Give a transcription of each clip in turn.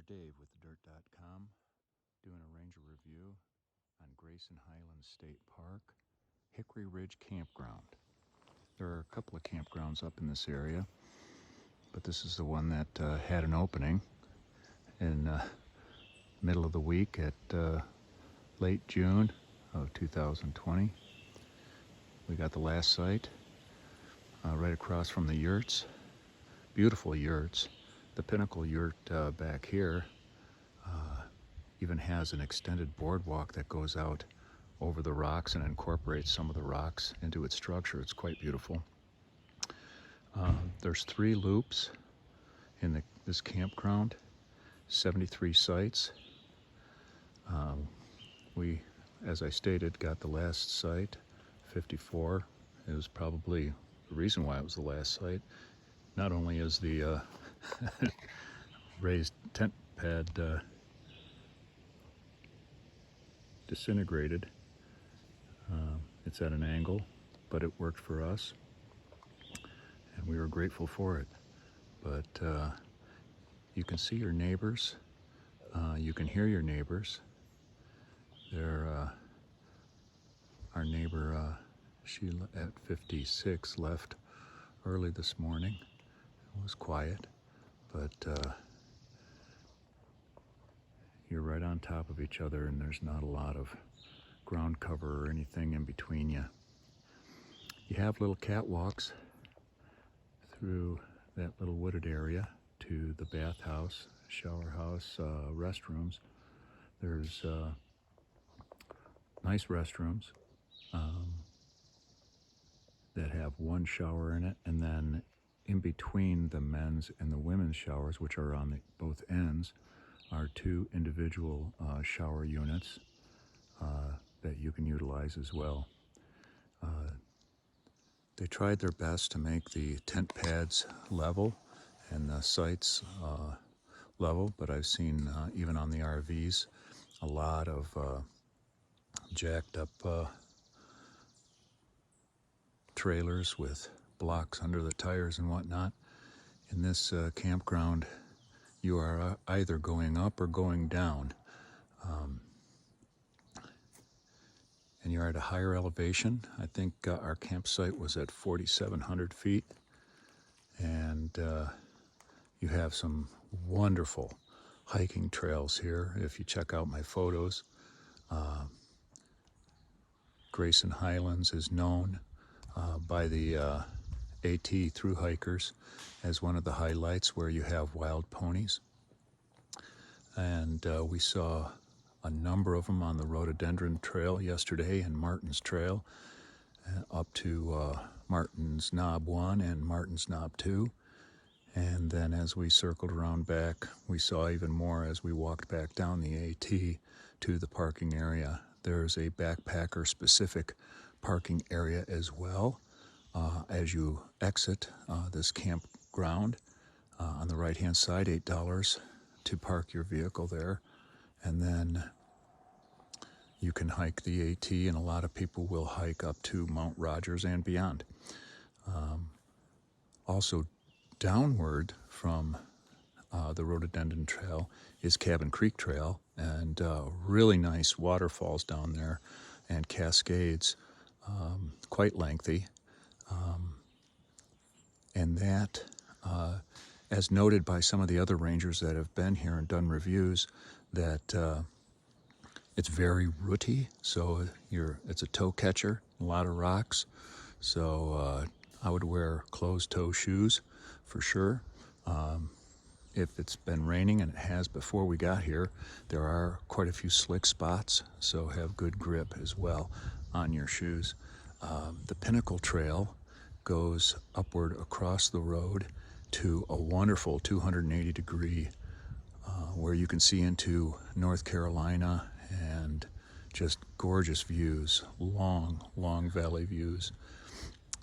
Dave with dirt.com doing a ranger review on Grayson Highlands State Park, Hickory Ridge Campground. There are a couple of campgrounds up in this area, but this is the one that had an opening in middle of the week at late June of 2020. We got the last site right across from the Yurts. Beautiful Yurts. The Pinnacle Yurt back here even has an extended boardwalk that goes out over the rocks and incorporates some of the rocks into its structure. It's quite beautiful. There's 3 loops in this campground, 73 sites. We, as I stated, got the last site, 54. It was probably the reason why it was the last site. Not only is the raised tent pad disintegrated, it's at an angle, but it worked for us and we were grateful for it. But you can see your neighbors, you can hear your neighbors. Our neighbor, she at 56 left early this morning. It was quiet, but you're right on top of each other and there's not a lot of ground cover or anything in between you. You have little catwalks through that little wooded area to the bathhouse, shower house, restrooms. There's nice restrooms that have one shower in it, and then in between the men's and the women's showers, which are on both ends, are 2 individual shower units that you can utilize as well. They tried their best to make the tent pads level and the sites level, but I've seen even on the RVs a lot of jacked up trailers with blocks under the tires and whatnot. In this campground, you are either going up or going down, and you're at a higher elevation. I think our campsite was at 4,700 feet, and you have some wonderful hiking trails here. If you check out my photos, Grayson Highlands is known by the AT thru hikers as one of the highlights, where you have wild ponies. And we saw a number of them on the rhododendron trail yesterday and Martin's Trail, up to Martin's Knob 1 and Martin's Knob 2. And then as we circled around back, we saw even more as we walked back down the AT to the parking area. There's a backpacker specific parking area as well. As you exit this campground, on the right hand side, $8 to park your vehicle there. And then you can hike the AT, and a lot of people will hike up to Mount Rogers and beyond. Also downward from the Rhododendron Trail is Cabin Creek Trail, and really nice waterfalls down there and cascades, quite lengthy. And that, as noted by some of the other rangers that have been here and done reviews, that it's very rooty, so it's a toe catcher, a lot of rocks. So I would wear closed-toe shoes for sure. If it's been raining, and it has before we got here, there are quite a few slick spots, so have good grip as well on your shoes. The Pinnacle Trail goes upward across the road to a wonderful 280-degree where you can see into North Carolina, and just gorgeous views, long valley views.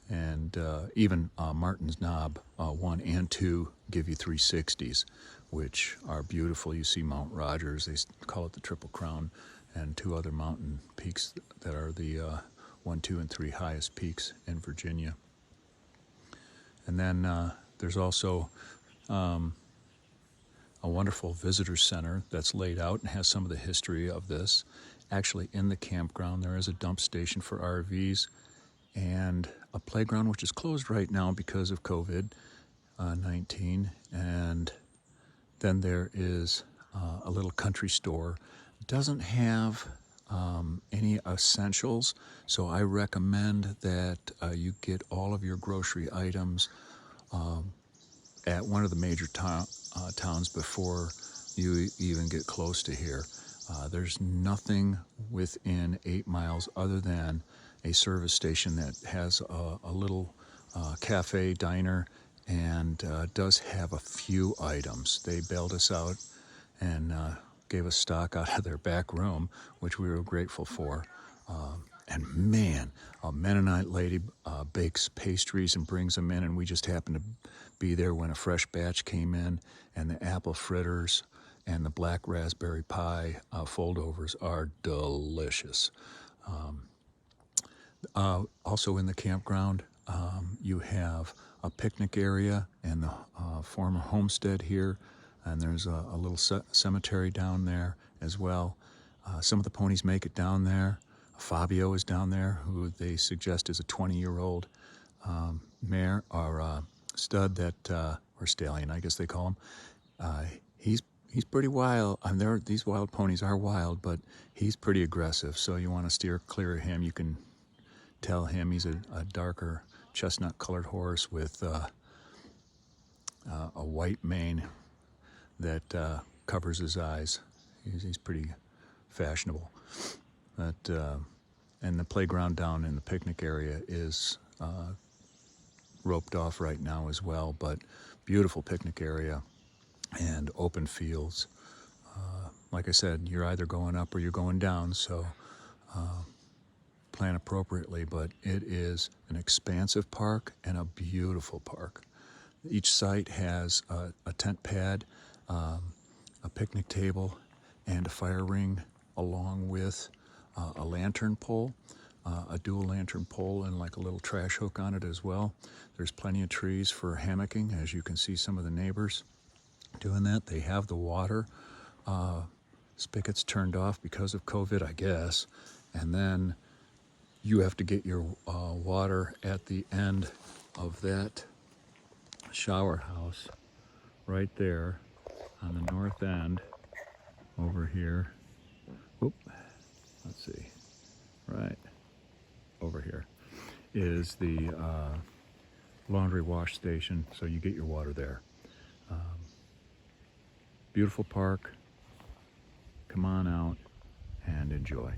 And even Martin's Knob 1 and 2 give you 360s, which are beautiful. You see Mount Rogers, they call it the Triple Crown, and 2 other mountain peaks that are the 1, 2, and 3 highest peaks in Virginia. And then there's also a a wonderful visitor center that's laid out and has some of the history of this. Actually, in the campground, there is a dump station for RVs and a playground, which is closed right now because of COVID-19. And then there is a little country store. It doesn't have any essentials, so I recommend that you get all of your grocery items at one of the major towns before you even get close to here. There's nothing within 8 miles other than a service station that has a little cafe diner and does have a few items. They bailed us out and gave us stock out of their back room, which we were grateful for. And man, a Mennonite lady bakes pastries and brings them in, and we just happened to be there when a fresh batch came in, and the apple fritters and the black raspberry pie foldovers are delicious. Also in the campground, you have a picnic area and the former homestead here, and there's a little cemetery down there as well. Some of the ponies make it down there. Fabio is down there, who they suggest is a 20-year-old mare or stud that, or stallion, I guess they call him. He's pretty wild. These wild ponies are wild, but he's pretty aggressive. So you want to steer clear of him. You can tell him he's a darker chestnut-colored horse with a white mane that covers his eyes. He's pretty fashionable. But and the playground down in the picnic area is roped off right now as well. But beautiful picnic area and open fields. Like I said, you're either going up or you're going down, so plan appropriately. But it is an expansive park and a beautiful park. Each site has a tent pad, a picnic table, and a fire ring, along with a lantern pole, a dual lantern pole, and like a little trash hook on it as well. There's plenty of trees for hammocking, as you can see some of the neighbors doing that. They have the water spigots turned off because of COVID, I guess, and then you have to get your water at the end of that shower house right there on the north end over here. Oop, let's see, right over here is the laundry wash station, so you get your water there. Beautiful park. Come on out and enjoy.